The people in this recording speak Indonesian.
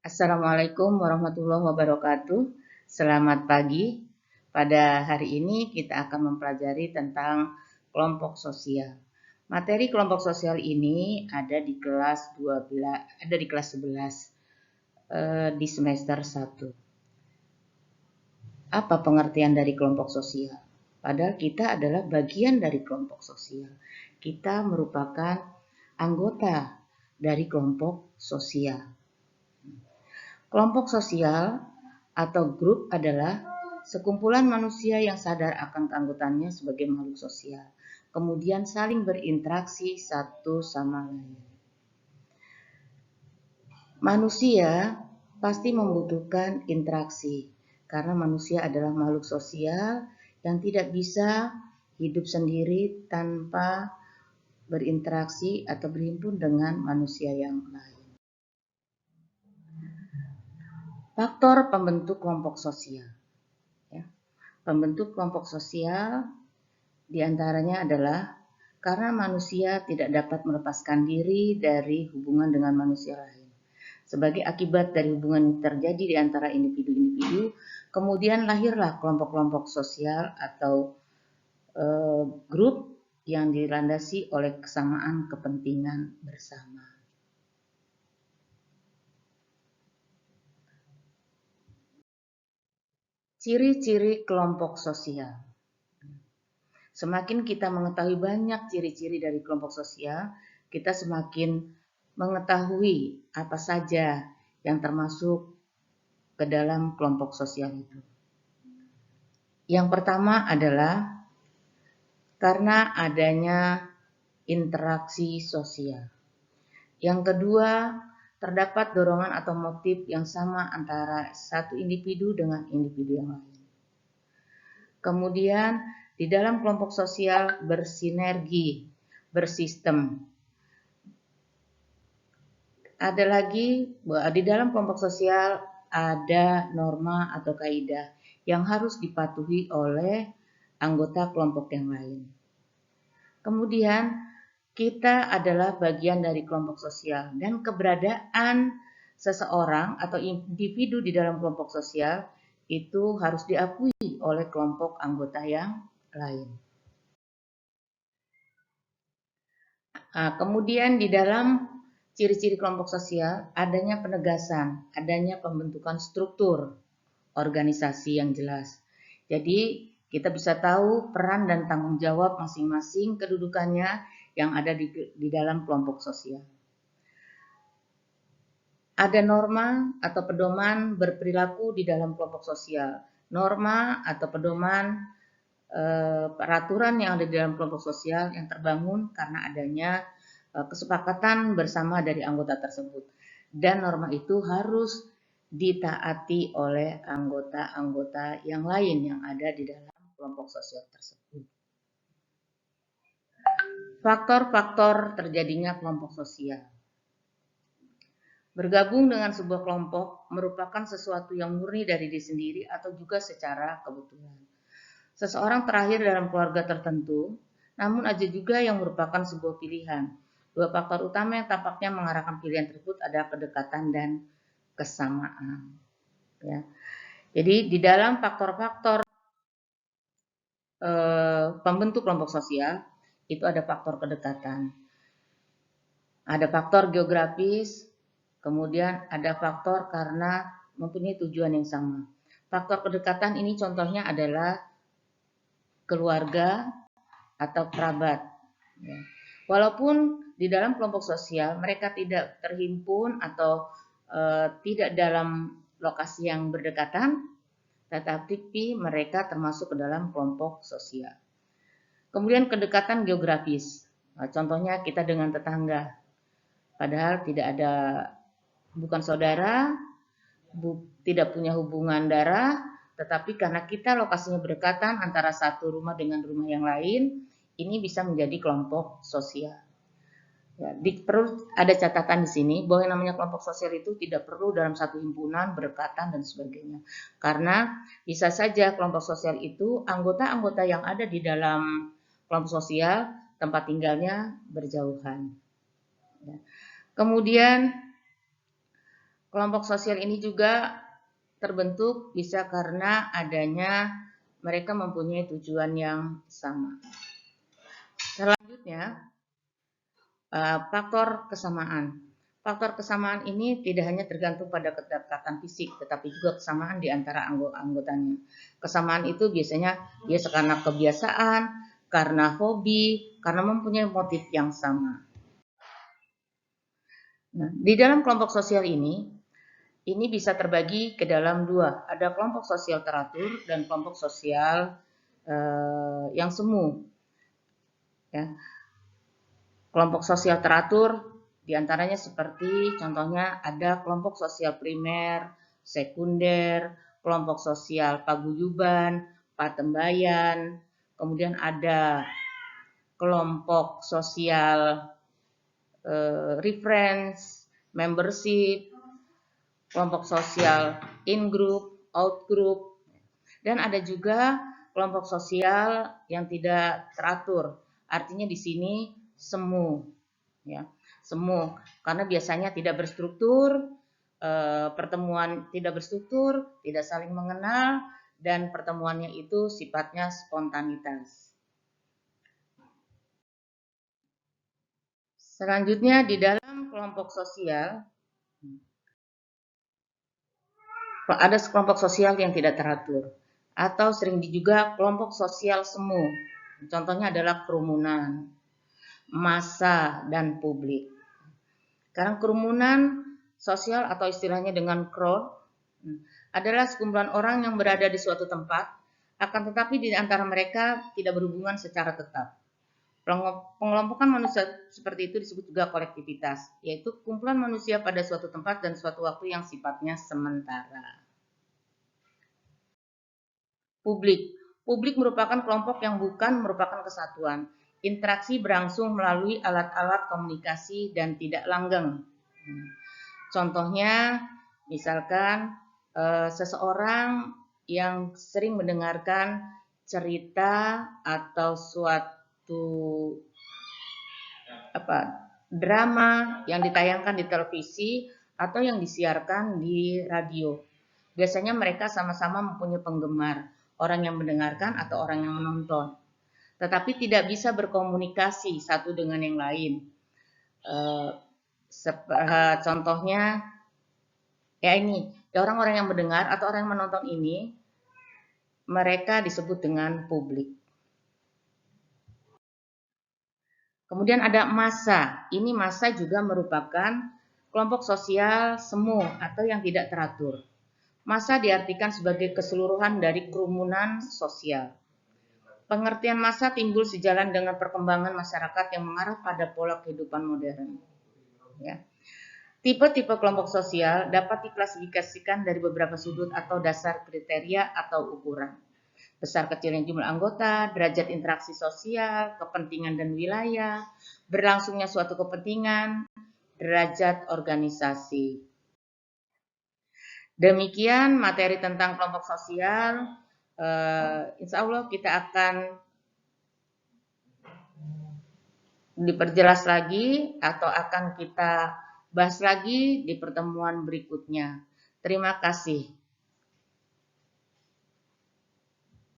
Assalamualaikum warahmatullahi wabarakatuh. Selamat pagi. Pada hari ini kita akan mempelajari tentang kelompok sosial. Materi kelompok sosial ini ada di kelas 12, ada di kelas 11 di semester 1. Apa pengertian dari kelompok sosial? Padahal kita adalah bagian dari kelompok sosial. Kita merupakan anggota dari kelompok sosial. Kelompok sosial atau grup adalah sekumpulan manusia yang sadar akan keanggotaannya sebagai makhluk sosial, kemudian saling berinteraksi satu sama lain. Manusia pasti membutuhkan interaksi, karena manusia adalah makhluk sosial yang tidak bisa hidup sendiri tanpa berinteraksi atau berhimpun dengan manusia yang lain. Faktor pembentuk kelompok sosial. Pembentuk kelompok sosial diantaranya adalah karena manusia tidak dapat melepaskan diri dari hubungan dengan manusia lain. Sebagai akibat dari hubungan yang terjadi di antara individu-individu, kemudian lahirlah kelompok-kelompok sosial atau grup yang dilandasi oleh kesamaan kepentingan bersama. Ciri-ciri kelompok sosial. Semakin kita mengetahui banyak ciri-ciri dari kelompok sosial, kita semakin mengetahui apa saja yang termasuk ke dalam kelompok sosial itu. Yang pertama adalah karena adanya interaksi sosial. Yang kedua, terdapat dorongan atau motif yang sama antara satu individu dengan individu yang lain. Kemudian, di dalam kelompok sosial bersinergi, bersistem. Ada lagi, di dalam kelompok sosial ada norma atau kaidah yang harus dipatuhi oleh anggota kelompok yang lain. Kemudian, kita adalah bagian dari kelompok sosial dan keberadaan seseorang atau individu di dalam kelompok sosial itu harus diakui oleh kelompok anggota yang lain. Kemudian di dalam ciri-ciri kelompok sosial adanya penegasan, adanya pembentukan struktur organisasi yang jelas. Jadi kita bisa tahu peran dan tanggung jawab masing-masing kedudukannya yang ada di dalam kelompok sosial. Ada norma atau pedoman berperilaku di dalam kelompok sosial. Norma atau pedoman peraturan yang ada di dalam kelompok sosial yang terbangun karena adanya kesepakatan bersama dari anggota tersebut. Dan norma itu harus ditaati oleh anggota-anggota yang lain yang ada di dalam kelompok sosial tersebut. Faktor-faktor terjadinya kelompok sosial. Bergabung dengan sebuah kelompok merupakan sesuatu yang murni dari diri sendiri atau juga secara kebetulan. Seseorang terlahir dalam keluarga tertentu, namun ada juga yang merupakan sebuah pilihan. Dua faktor utama yang tampaknya mengarahkan pilihan tersebut adalah kedekatan dan kesamaan. Ya. Jadi di dalam faktor-faktor pembentuk kelompok sosial itu ada faktor kedekatan, ada faktor geografis, kemudian ada faktor karena mempunyai tujuan yang sama. Faktor kedekatan ini contohnya adalah keluarga atau kerabat. Ya. Walaupun di dalam kelompok sosial mereka tidak terhimpun atau tidak dalam lokasi yang berdekatan, tetapi mereka termasuk ke dalam kelompok sosial. Kemudian kedekatan geografis, contohnya kita dengan tetangga, padahal tidak ada, bukan saudara, tidak punya hubungan darah, tetapi karena kita lokasinya berdekatan antara satu rumah dengan rumah yang lain, ini bisa menjadi kelompok sosial. Ya, perlu ada catatan di sini bahwa yang namanya kelompok sosial itu tidak perlu dalam satu himpunan, berdekatan dan sebagainya. Karena bisa saja kelompok sosial itu anggota-anggota yang ada di dalam kelompok sosial tempat tinggalnya berjauhan. Ya. Kemudian Kelompok sosial ini juga terbentuk bisa karena adanya mereka mempunyai tujuan yang sama. Selanjutnya, faktor kesamaan. Faktor kesamaan ini tidak hanya tergantung pada kedekatan fisik, tetapi juga kesamaan di antara anggotanya. Kesamaan itu biasanya karena kebiasaan, karena hobi, karena mempunyai motif yang sama. Nah, di dalam kelompok sosial ini bisa terbagi ke dalam dua. Ada kelompok sosial teratur dan kelompok sosial yang semu. Ya. Kelompok sosial teratur diantaranya seperti contohnya ada kelompok sosial primer, sekunder, kelompok sosial paguyuban, patembayan, kemudian ada kelompok sosial reference, membership, kelompok sosial in-group, out-group, dan ada juga kelompok sosial yang tidak teratur. Artinya di sini semu, ya, semu, karena biasanya tidak berstruktur, pertemuan tidak berstruktur, tidak saling mengenal, dan pertemuannya itu sifatnya spontanitas. Selanjutnya di dalam kelompok sosial ada kelompok sosial yang tidak teratur atau sering juga kelompok sosial semu. Contohnya adalah kerumunan, massa, dan publik. Karena kerumunan sosial atau istilahnya dengan crowd adalah sekumpulan orang yang berada di suatu tempat, akan tetapi di antara mereka tidak berhubungan secara tetap. Pengelompokan manusia seperti itu disebut juga kolektivitas, yaitu kumpulan manusia pada suatu tempat dan suatu waktu yang sifatnya sementara. Publik merupakan kelompok yang bukan merupakan kesatuan. Interaksi berlangsung melalui alat-alat komunikasi dan tidak langgeng. Contohnya, misalkan seseorang yang sering mendengarkan cerita atau suatu drama yang ditayangkan di televisi atau yang disiarkan di radio. Biasanya mereka sama-sama mempunyai penggemar, orang yang mendengarkan atau orang yang menonton. Tetapi tidak bisa berkomunikasi satu dengan yang lain. Contohnya, ya ini, orang-orang yang mendengar atau orang yang menonton ini, mereka disebut dengan publik. Kemudian ada massa. Ini massa juga merupakan kelompok sosial semu atau yang tidak teratur. Massa diartikan sebagai keseluruhan dari kerumunan sosial. Pengertian massa timbul sejalan dengan perkembangan masyarakat yang mengarah pada pola kehidupan modern. Ya. Tipe-tipe kelompok sosial dapat diklasifikasikan dari beberapa sudut atau dasar kriteria atau ukuran. Besar kecilnya jumlah anggota, derajat interaksi sosial, kepentingan dan wilayah, berlangsungnya suatu kepentingan, derajat organisasi. Demikian materi tentang kelompok sosial. Insya Allah kita akan diperjelas lagi atau akan kita bahas lagi di pertemuan berikutnya. Terima kasih.